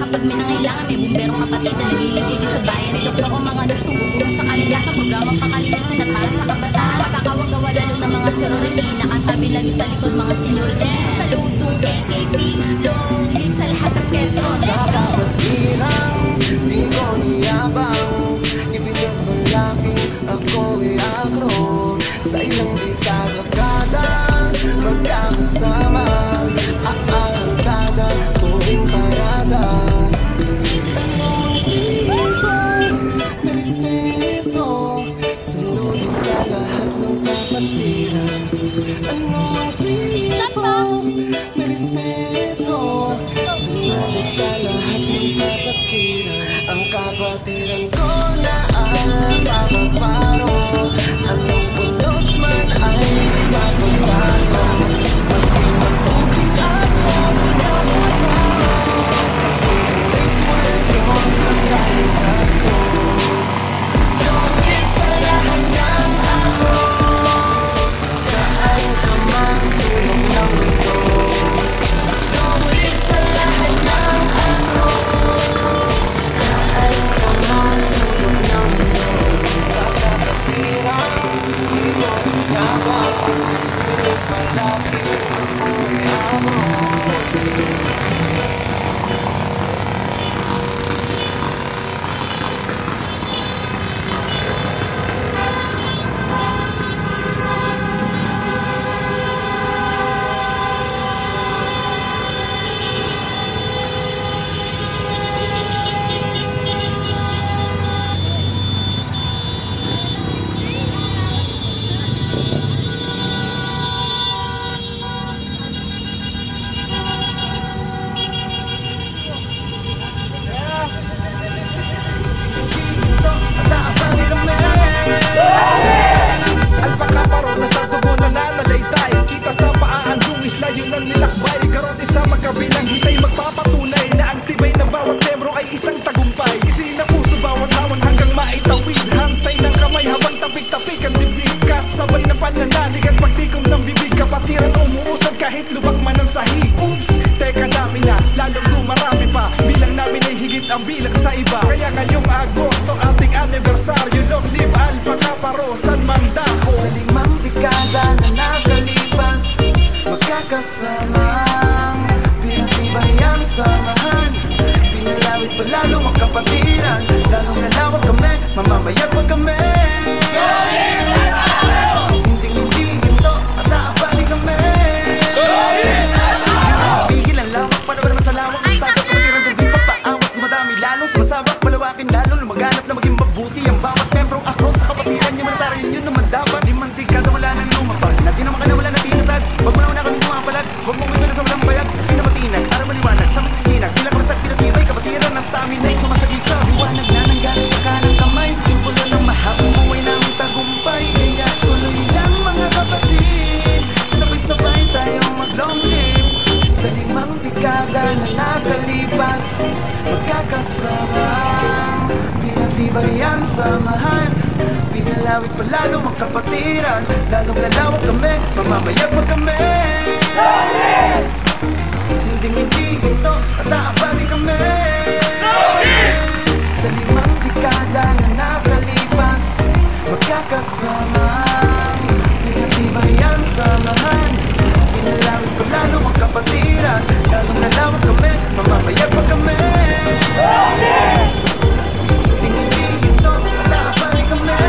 kapag may nangailangan. May bumbero kapatid na naglilingkod sa bayan. May doktor o mga nurse tumutulong sa kalikasan. Programang pakalinisan na para sa kabataan. Pagkakawagawa lalo ng mga sorority. Nakatabi lagi sa likod mga senyorite. Salutong KKP, long live sa lahat ng sketron. Sa kapatirang di ko niyabang, ibigay mo lagi ako'y agro. Sa ilang dekada-kada magkakasama, aarangkada tuwing parada. May respeto, saludo sa lahat ng kapatiran. Ano ang trito? May respeto, saludo sa lahat ng kapatiran. Ang kapatiran ko na ang papaparo. Anong punos man ay mapaparo. Maging matubig ako ng kapataro. Sa sinulit mo sa kalikaso. Longit sa lahat ng ako. Saan ka man sulong ng mundo. Longit sa lahat ng ako. Saan ka man sulong ng mundo. Kakapirang di mo niyabang, pilit malaki ako'y amo. Ang bilang sa iba. Kaya ngayong Agosto ating anibersaryo. Long live Alpacaparo, San Mandako. Sa 5 dekada na nakalipas, magkakasamang pinatibay ang samahan. Pinalawit pa lalo ang kapatiran. Lalong lalawag kami, mamamayag pa kami. Hindi ito at naabali kami. Pigil ang lawak para naman sa lawak. Sumasabak, palawakin lalo, lumaganap na maging mabuti ang bawat membrong ako sa kapatiran. Yung manatarin yun naman dapat. Di mantika, wala nang lumapag. Natin naman ka na wala na tinatag. Huwag mo na una kami pumapalag. Huwag mong ito na sa walang bayag. Di na matinag, para maliwanag, sa masasinag. Bilang kamasak, pinatibay, kapatiran na sa amin ay sumasagisa. Liwanag na nanggaling sa kanang kamay. Simpulo ng mahabang buhay ng tagumpay. Kaya tuloy lang mga kapatid, sabay-sabay tayong mag-long live. Sa 5 dekada na nakalipas, magkakasamang pinatibay ang samahan. Pinalawit pa lalo ang kapatiran. Lalong lalawak kami, mamamayag pa kami. Hindi ito at naabali kami. Sa 5 dekada na nakalipas, magkakasamang pinatibay ang samahan. Pinalawit pa lalo ang kapatiran. Lalong lalawak kami, mamamayag pa kami. Hindi ito at naabali kami.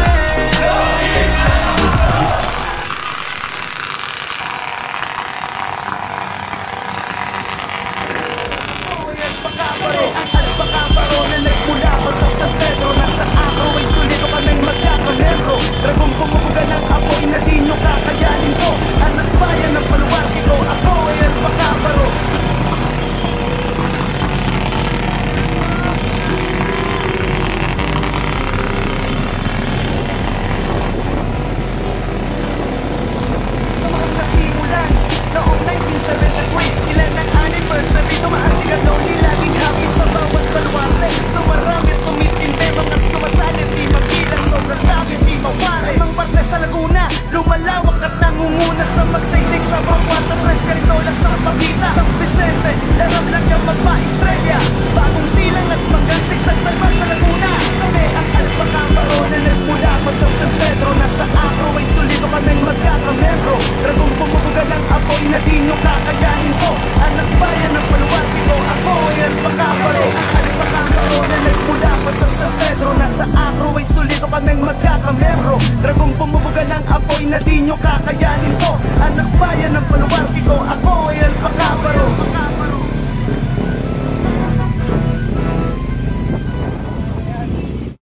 kaming magkakamero. Dragong bumubuga ng apoy na di nyo kakayanin po.